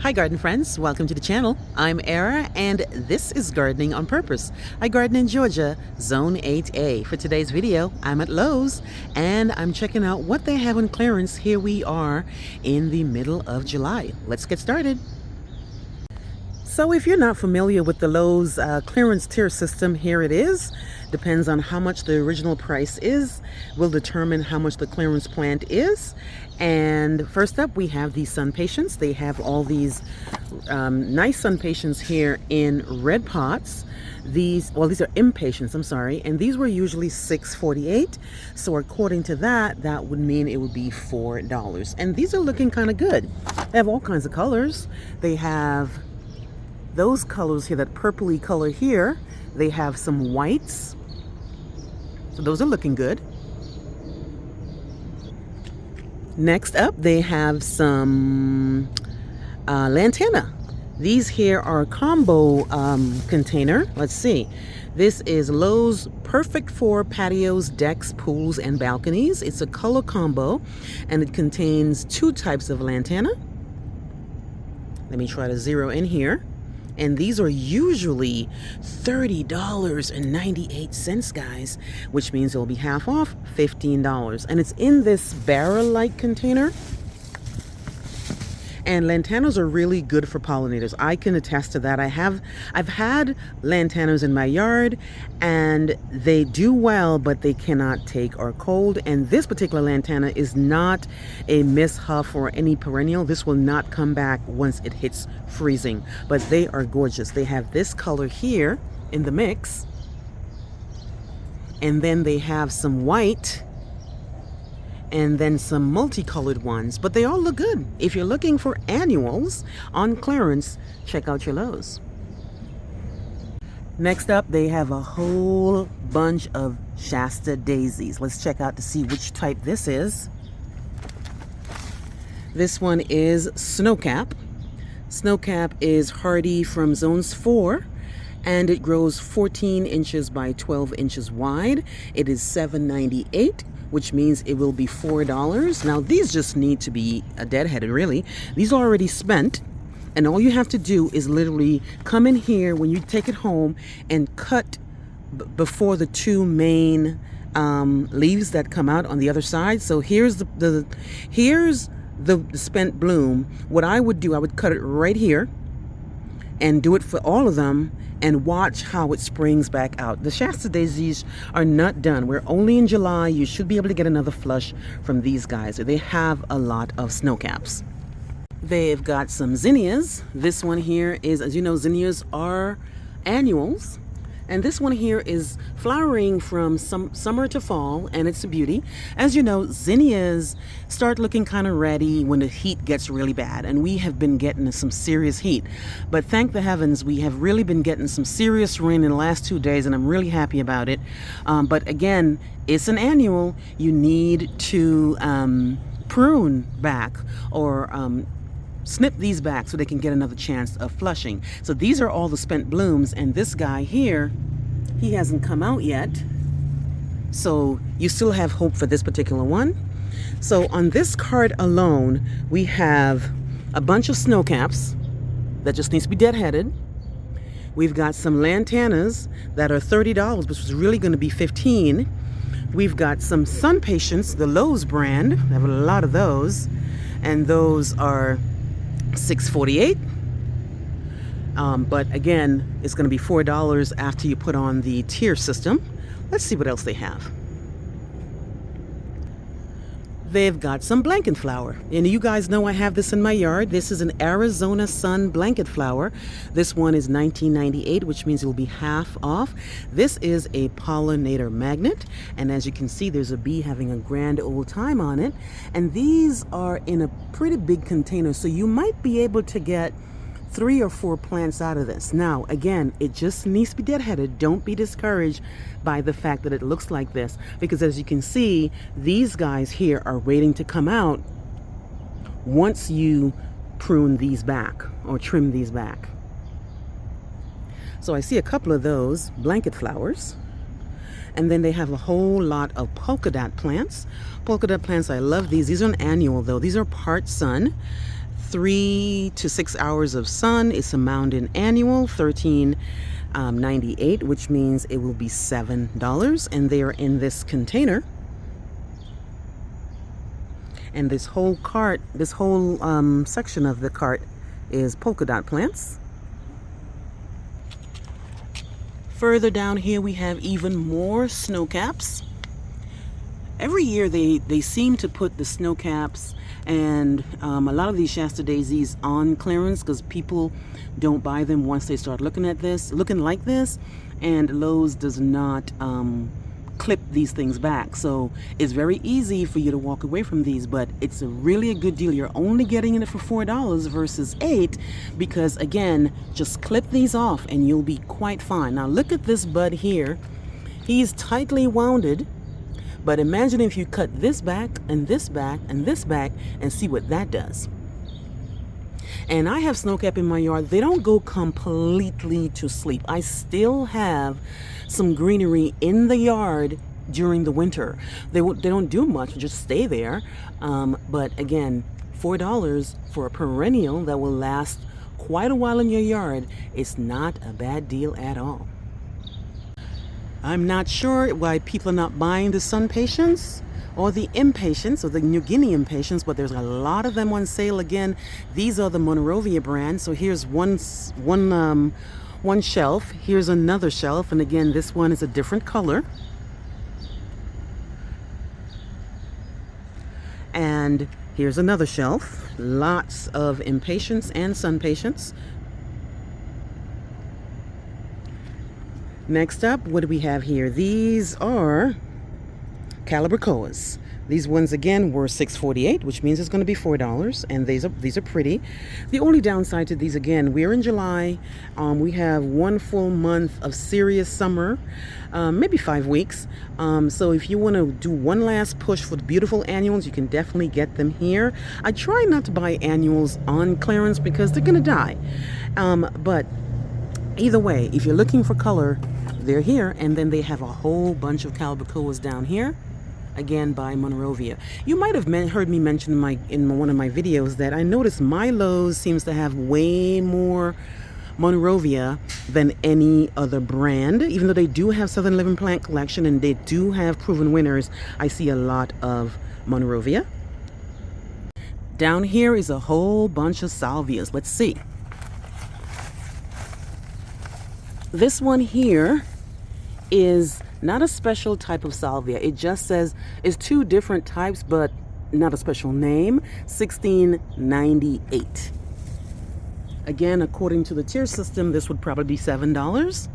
Hi garden friends, welcome to the channel. I'm Era and this is Gardening on Purpose. I garden in Georgia, Zone 8A. For today's video, I'm at Lowe's and I'm checking out what they have on clearance. Here we are in the middle of July. Let's get started. So if you're not familiar with the Lowe's clearance tier system, here it is. Depends on how much the original price is, will determine how much the clearance plant is. And first up, we have the sun patience. They have all these nice sun patience here in red pots. These are impatiens, I'm sorry, and these were usually $6.48. So according to that, that would mean it would be $4. And these are looking kind of good. They have all kinds of colors. They have those colors here, that purpley color here. They have some whites. So those are looking good. Next up, they have some lantana. These here are a combo container. Let's see. This is Lowe's perfect for patios, decks, pools, and balconies. It's a color combo, and it contains two types of lantana. Let me try to zero in here. And these are usually $30.98, guys, which means it'll be half off, $15. And it's in this barrel-like container. And lantanas are really good for pollinators. I can attest to that. I've had lantanas in my yard and they do well, but they cannot take our cold. And this particular lantana is not a mishuff or any perennial. This will not come back once it hits freezing, but they are gorgeous. They have this color here in the mix. And then they have some white and then some multicolored ones, but they all look good. If you're looking for annuals on clearance, check out your Lowe's. Next up, they have a whole bunch of Shasta daisies. Let's check out to see which type this is. This one is Snowcap. Snowcap is hardy from zones 4. And it grows 14 inches by 12 inches wide. It is $7.98, which means it will be $4. Now these just need to be deadheaded, really. These are already spent, and all you have to do is literally come in here when you take it home and cut before the two main leaves that come out on the other side. So here's the spent bloom. What I would do, I would cut it right here and do it for all of them and watch how it springs back out. The Shasta daisies are not done. We're only in July. You should be able to get another flush from these guys. They have a lot of snowcaps. They've got some zinnias. This one here is, as you know, zinnias are annuals. And this one here is flowering from summer to fall, and it's a beauty. As you know, zinnias start looking kind of ready when the heat gets really bad, and we have been getting some serious heat. But thank the heavens, we have really been getting some serious rain in the last 2 days, and I'm really happy about it. But again, it's an annual. You need to prune back or snip these back so they can get another chance of flushing. So these are all the spent blooms, and this guy here, he hasn't come out yet. So you still have hope for this particular one. So on this card alone, we have a bunch of snowcaps that just needs to be deadheaded. We've got some lantanas that are $30, which was really going to be $15. We've got some sun patience, the Lowe's brand. I have a lot of those, and those are $6.48. But again, it's going to be $4 after you put on the tier system. Let's see what else they have. They've got some blanket flower, and you guys know I have this in my yard. This is an Arizona Sun blanket flower. This one is $19.98, which means it will be half off. This is a pollinator magnet, and as you can see, there's a bee having a grand old time on it. And these are in a pretty big container, so you might be able to get 3 or 4 plants out of this. Now, again, it just needs to be deadheaded. Don't be discouraged by the fact that it looks like this, because as you can see, these guys here are waiting to come out once you prune these back or trim these back. So I see a couple of those blanket flowers. And then they have a whole lot of polka dot plants. Polka dot plants, I love these. These are an annual though. These are part sun. 3 to 6 hours of sun. It's a mountain annual, $13.98, which means it will be $7. And they are in this container. And this whole cart, this whole section of the cart is polka dot plants. Further down here we have even more snow caps. Every year they seem to put the snow caps and a lot of these Shasta daisies on clearance because people don't buy them once they start looking like this, and Lowe's does not clip these things back, so it's very easy for you to walk away from these, but it's really a good deal. You're only getting it for $4 versus $8 because again, just clip these off and you'll be quite fine. Now look at this bud here. He's tightly wounded, but imagine if you cut this back and this back and this back and see what that does. And I have snowcap in my yard. They don't go completely to sleep. I still have some greenery in the yard during the winter. They don't do much, just stay there. But again, $4 for a perennial that will last quite a while in your yard is not a bad deal at all. I'm not sure why people are not buying the sun patience or the impatiens or the New Guinea impatiens, but there's a lot of them on sale. Again, these are the Monrovia brand. So here's one shelf. Here's another shelf, and again, this one is a different color. And here's another shelf. Lots of impatiens and sun patience. Next up, what do we have here? These are Calibrachoas. These ones again were $6.48, which means it's going to be $4, and these are pretty. The only downside to these, again, we're in July. We have one full month of serious summer, maybe 5 weeks. So if you want to do one last push for the beautiful annuals, you can definitely get them here. I try not to buy annuals on clearance because they're going to die. But either way, if you're looking for color, they're here. And then they have a whole bunch of Calibrachoas down here, again by Monrovia. You might have heard me mention in one of my videos that I noticed my Lowe's seems to have way more Monrovia than any other brand. Even though they do have Southern Living Plant Collection and they do have proven winners, I see a lot of Monrovia. Down here is a whole bunch of salvias. Let's see. This one here is not a special type of salvia. It just says it's two different types, but not a special name. $16.98. Again, according to the tier system, this would probably be $7.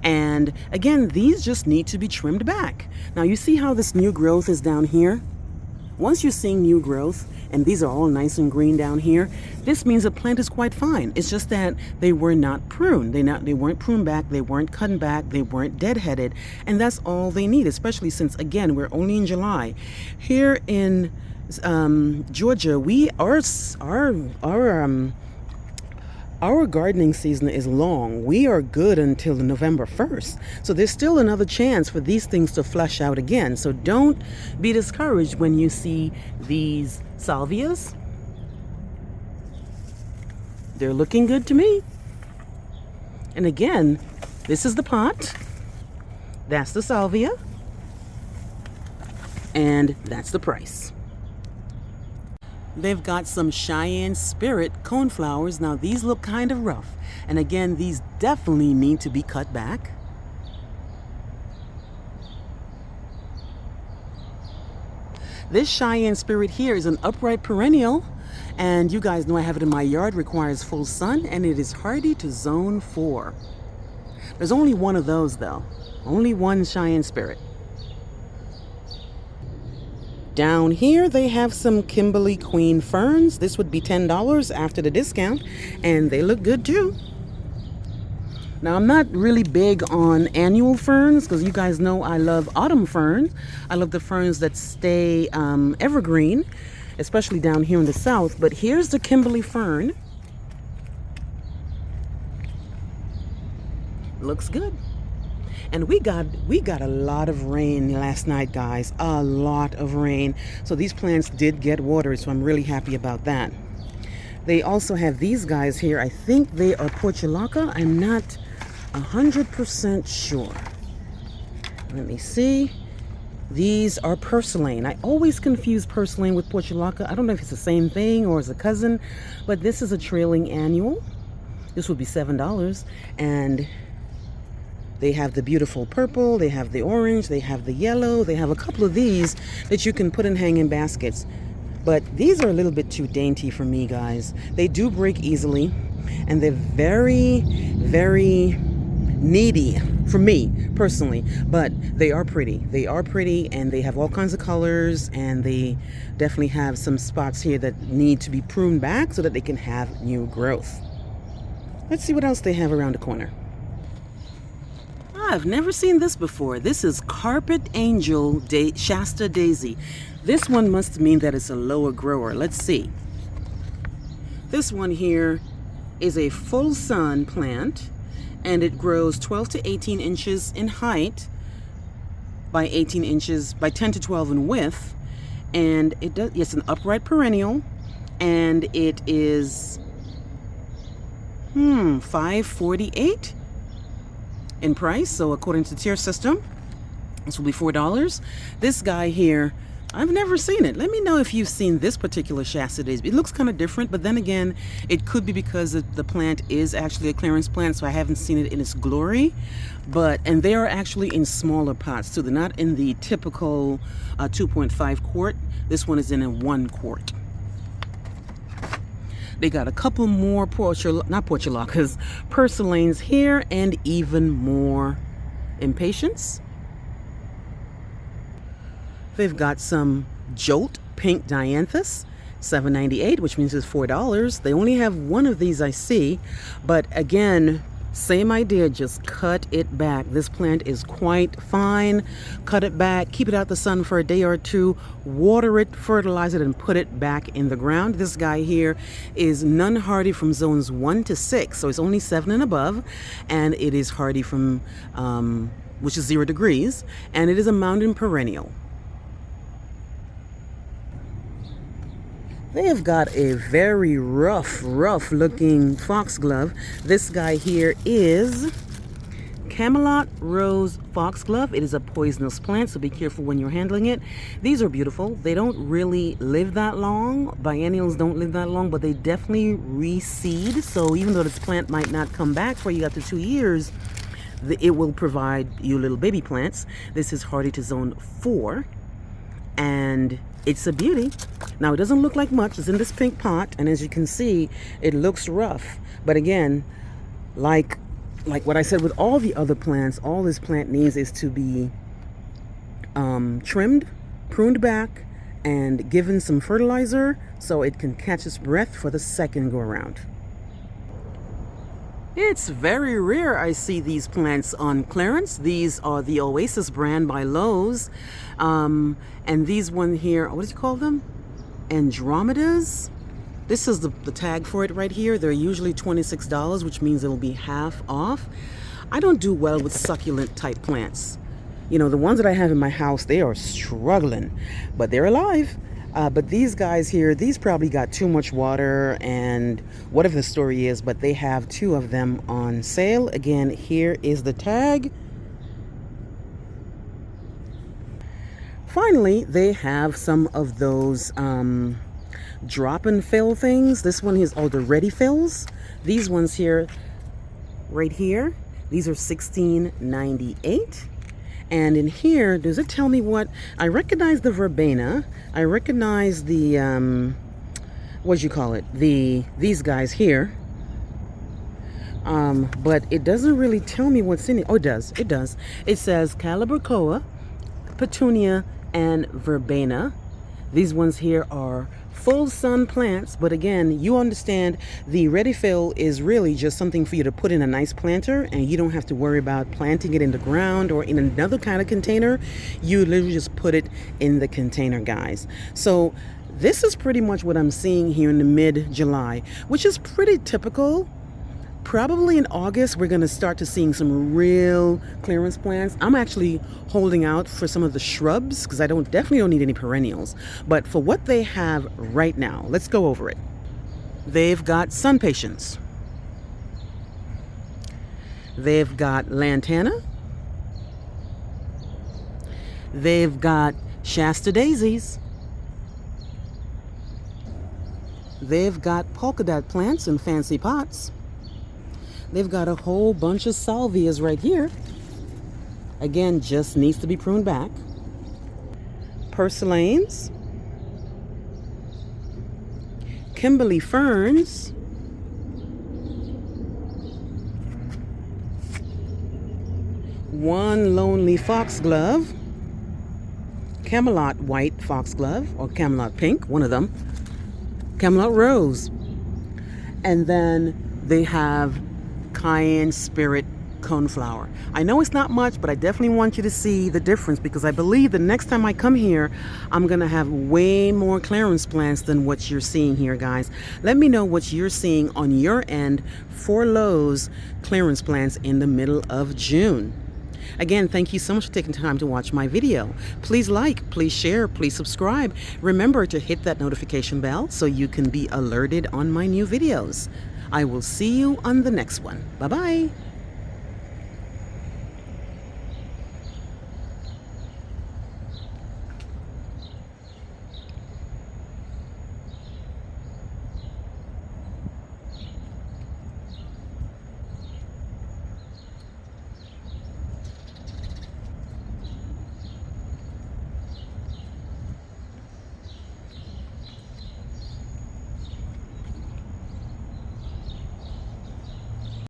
And again, these just need to be trimmed back. Now you see how this new growth is down here? Once you're seeing new growth, and these are all nice and green down here, this means the plant is quite fine. It's just that they were not pruned. They weren't pruned back, they weren't cut back, they weren't deadheaded, and that's all they need, especially since, again, we're only in July. Here in Georgia, our gardening season is long. We are good until November 1st. So there's still another chance for these things to flush out again. So don't be discouraged when you see these salvias. They're looking good to me. And again, this is the pot. That's the salvia. And that's the price. They've got some Cheyenne Spirit coneflowers. Now these look kind of rough. And again, these definitely need to be cut back. This Cheyenne Spirit here is an upright perennial. And you guys know I have it in my yard, requires full sun, and it is hardy to zone 4. There's only one of those though. Only one Cheyenne Spirit. Down here, they have some Kimberly Queen ferns. This would be $10 after the discount, and they look good too. Now, I'm not really big on annual ferns because you guys know I love autumn ferns. I love the ferns that stay evergreen, especially down here in the south. But here's the Kimberly fern. Looks good. And we got a lot of rain last night, guys. A lot of rain. So these plants did get watered, so I'm really happy about that. They also have these guys here. I think they are portulaca. I'm not 100% sure. Let me see. These are purslane. I always confuse purslane with portulaca. I don't know if it's the same thing or it's a cousin, but this is a trailing annual. This would be $7. And they have the beautiful purple, they have the orange, they have the yellow, they have a couple of these that you can put in hanging baskets. But these are a little bit too dainty for me, guys. They do break easily, and they're very, very needy for me personally, but they are pretty. They are pretty, and they have all kinds of colors, and they definitely have some spots here that need to be pruned back so that they can have new growth. Let's see what else they have around the corner. I've never seen this before. This is Carpet Angel Shasta Daisy. This one must mean that it's a lower grower. Let's see. This one here is a full sun plant, and it grows 12 to 18 inches in height by 18 inches by 10 to 12 in width, and it's an upright perennial, and it is $5.48 in price. So according to the tier system, this will be $4. This guy here, I've never seen it. Let me know if you've seen this particular Shasta Daisy. It looks kind of different, but then again, it could be because the plant is actually a clearance plant, so I haven't seen it in its glory. And they are actually in smaller pots, so they're not in the typical 2.5 quart. This one is in a 1 quart. They got a couple more portulacas, purslanes here, and even more impatiens. They've got some Jolt Pink Dianthus, $7.98, which means it's $4. They only have one of these I see, but again, same idea, just cut it back. This plant is quite fine. Cut it back, keep it out the sun for a day or two, water it, fertilize it, and put it back in the ground. This guy here is non-hardy from zones 1 to 6, so it's only 7 and above, and it is hardy from, which is 0 degrees, and it is a mountain perennial. They have got a very rough looking foxglove. This guy here is Camelot Rose Foxglove. It is a poisonous plant, so be careful when you're handling it. These are beautiful. They don't really live that long. Biennials don't live that long, but they definitely reseed. So even though this plant might not come back for you after 2 years, it will provide you little baby plants. This is hardy to zone 4, and it's a beauty. Now, it doesn't look like much. It's in this pink pot, and as you can see, it looks rough. But again, like what I said with all the other plants, all this plant needs is to be trimmed, pruned back, and given some fertilizer so it can catch its breath for the second go around. It's very rare I see these plants on clearance. These are the Oasis brand by Lowe's. And these one here, what do you call them? Andromedas. This is the tag for it right here. They're usually $26, which means it'll be half off. I don't do well with succulent type plants. You know, the ones that I have in my house, they are struggling, but they're alive. But these guys here, these probably got too much water and whatever the story is, but they have 2 of them on sale. Again, here is the tag. Finally, they have some of those drop and fill things. This one is all the ready fills. These ones here, right here, these are $16.98. And in here, does it tell me what? I recognize the verbena. I recognize the, what do you call it? These guys here. But it doesn't really tell me what's in it. Oh, it does. It does. It says Calibrachoa, Petunia, and Verbena. These ones here are full sun plants, but again, you understand the ready fill is really just something for you to put in a nice planter, and you don't have to worry about planting it in the ground or in another kind of container. You literally just put it in the container, guys. So this is pretty much what I'm seeing here in the mid-July, which is pretty typical. Probably in August, we're going to start to seeing some real clearance plants. I'm actually holding out for some of the shrubs because I definitely don't need any perennials. But for what they have right now, let's go over it. They've got sun patience. They've got lantana. They've got Shasta daisies. They've got polka dot plants in fancy pots. They've got a whole bunch of salvias right here. Again, just needs to be pruned back. Purslanes. Kimberly ferns. One lonely foxglove. Camelot white foxglove, or Camelot pink, one of them. Camelot rose. And then they have Cayenne Spirit coneflower. I know it's not much, but I definitely want you to see the difference because I believe the next time I come here, I'm going to have way more clearance plants than what you're seeing here, guys. Let me know what you're seeing on your end for Lowe's clearance plants in the middle of June. Again, thank you so much for taking time to watch my video. Please like, please share, please subscribe. Remember to hit that notification bell so you can be alerted on my new videos. I will see you on the next one. Bye-bye.